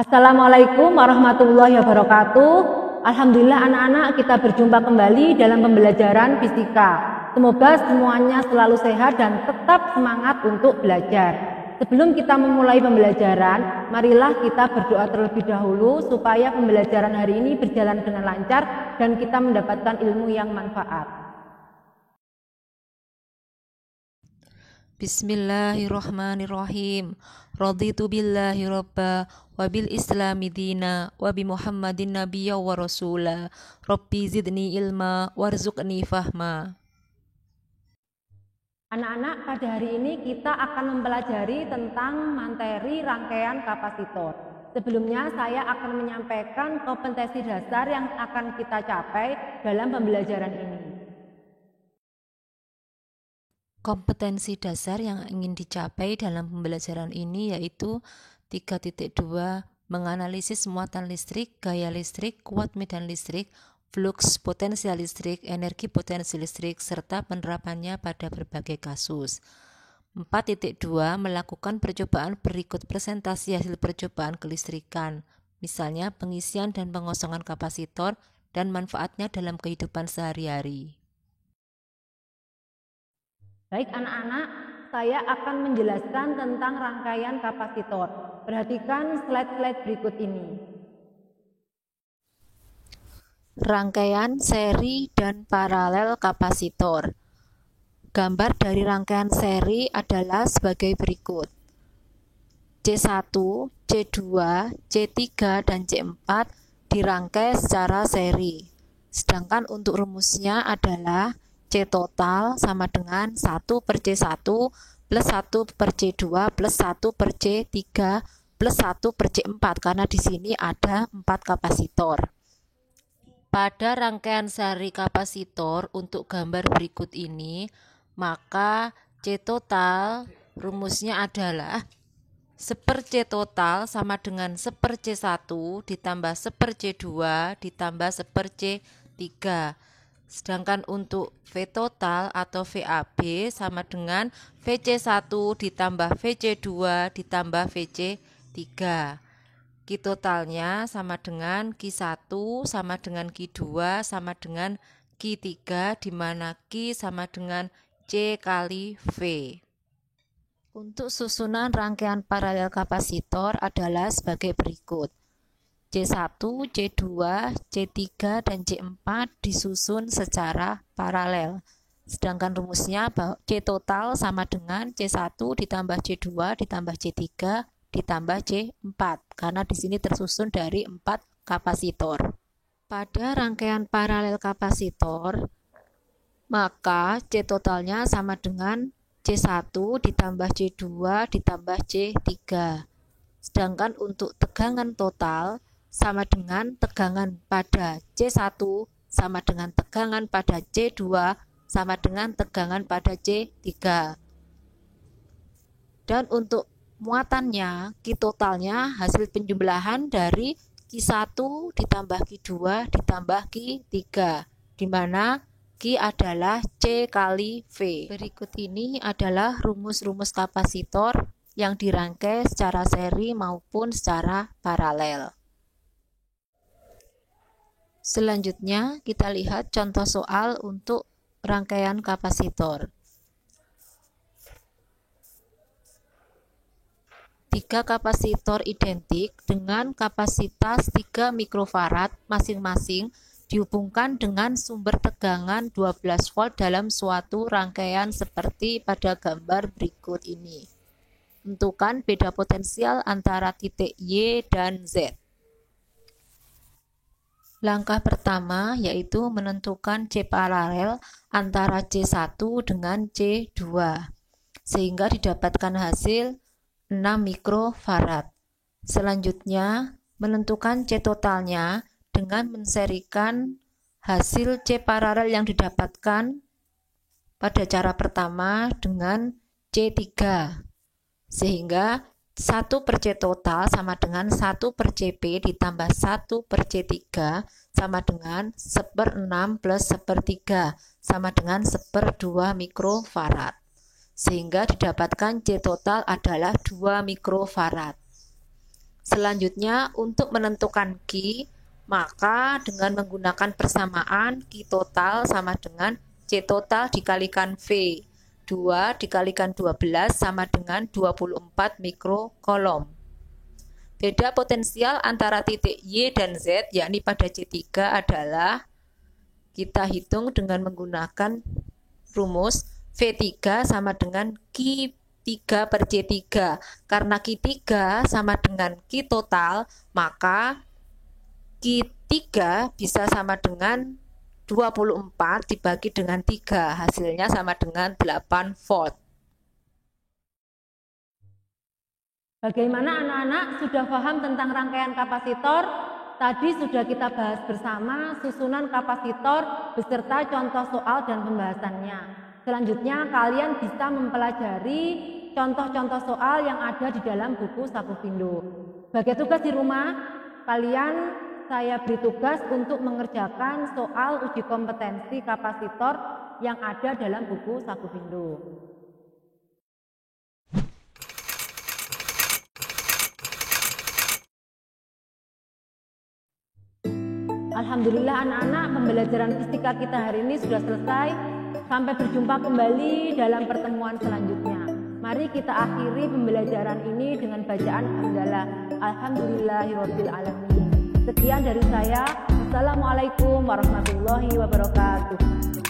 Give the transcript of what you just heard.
Assalamualaikum warahmatullahi wabarakatuh. Alhamdulillah anak-anak, kita berjumpa kembali dalam pembelajaran fisika. Semoga semuanya selalu sehat dan tetap semangat untuk belajar. Sebelum kita memulai pembelajaran, marilah kita berdoa terlebih dahulu supaya pembelajaran hari ini berjalan dengan lancar dan kita mendapatkan ilmu yang manfaat. Bismillahirrahmanirrahim. Raditu billahi rabba wa bil islami dina wa bi muhammadin nabiyya wa rasula. Rabbi zidni ilma warzuqni fahma. Anak-anak, pada hari ini kita akan mempelajari tentang materi rangkaian kapasitor. Sebelumnya saya akan menyampaikan kompetensi dasar yang akan kita capai dalam pembelajaran ini. Kompetensi dasar yang ingin dicapai dalam pembelajaran ini yaitu 3.2 menganalisis muatan listrik, gaya listrik, kuat medan listrik, flux potensial listrik, energi potensi listrik, serta penerapannya pada berbagai kasus. 4.2 melakukan percobaan berikut presentasi hasil percobaan kelistrikan, misalnya pengisian dan pengosongan kapasitor dan manfaatnya dalam kehidupan sehari-hari. Baik anak-anak, saya akan menjelaskan tentang rangkaian kapasitor. Perhatikan slide-slide berikut ini. Rangkaian seri dan paralel kapasitor. Gambar dari rangkaian seri adalah sebagai berikut. C1, C2, C3, dan C4 dirangkai secara seri. Sedangkan untuk rumusnya adalah C total sama dengan 1 per C1 plus 1 per C2 plus 1 per C3 plus 1 per C4 karena di sini ada 4 kapasitor. Pada rangkaian seri kapasitor untuk gambar berikut ini, maka C total rumusnya adalah 1 per C total sama dengan 1 per C1 ditambah 1 per C2 ditambah 1 per C3. Sedangkan untuk V total atau VAB sama dengan VC1 ditambah VC2 ditambah VC3. Q totalnya sama dengan Q1 sama dengan Q2 sama dengan Q3, di mana Q sama dengan C kali V. Untuk susunan rangkaian paralel kapasitor adalah sebagai berikut. C1, C2, C3, dan C4 disusun secara paralel. Sedangkan rumusnya C total sama dengan C1 ditambah C2 ditambah C3 ditambah C4 karena di sini tersusun dari 4 kapasitor. Pada rangkaian paralel kapasitor, maka C totalnya sama dengan C1 ditambah C2 ditambah C3. Sedangkan untuk tegangan total sama dengan tegangan pada C1 sama dengan tegangan pada C2 sama dengan tegangan pada C3. Dan untuk muatannya, Q totalnya hasil penjumlahan dari Q1 ditambah Q2 ditambah Q3, di mana Q adalah C kali V. Berikut ini adalah rumus-rumus kapasitor yang dirangkai secara seri maupun secara paralel. Selanjutnya kita lihat contoh soal untuk rangkaian kapasitor. 3 kapasitor identik dengan kapasitas 3 mikrofarad masing-masing dihubungkan dengan sumber tegangan 12 volt dalam suatu rangkaian seperti pada gambar berikut ini. Tentukan beda potensial antara titik Y dan Z. Langkah pertama yaitu menentukan C paralel antara C1 dengan C2 sehingga didapatkan hasil 6 mikrofarad. Selanjutnya menentukan C totalnya dengan menserikan hasil C paralel yang didapatkan pada cara pertama dengan C3 sehingga 1 per C total sama dengan 1 per CP ditambah 1 per C3 sama dengan 1 per 6 plus 1 per 3 sama dengan 1 per 2 mikrofarad. Sehingga didapatkan C total adalah 2 mikrofarad. Selanjutnya, untuk menentukan Q, maka dengan menggunakan persamaan Q total sama dengan C total dikalikan V. 2 dikalikan 12 sama dengan 24 mikrokolom. Beda potensial antara titik Y dan Z, yakni pada C3 adalah, kita hitung dengan menggunakan rumus V3 sama dengan Q3 per C3. Karena Q3 sama dengan Q total, maka Q3 bisa sama dengan 24 dibagi dengan 3, hasilnya sama dengan 8 volt. Bagaimana anak-anak, sudah paham tentang rangkaian kapasitor? Tadi sudah kita bahas bersama susunan kapasitor beserta contoh soal dan pembahasannya. Selanjutnya kalian bisa mempelajari contoh-contoh soal yang ada di dalam buku Saku Pindo. Sebagai tugas di rumah, saya beri tugas untuk mengerjakan soal uji kompetensi kapasitor yang ada dalam buku Saku Pindo. Alhamdulillah anak-anak, pembelajaran fisika kita hari ini sudah selesai. Sampai berjumpa kembali dalam pertemuan selanjutnya. Mari kita akhiri pembelajaran ini dengan bacaan hamdalah. Alhamdulillahirabbil alamin. Sekian dari saya. Assalamualaikum warahmatullahi wabarakatuh.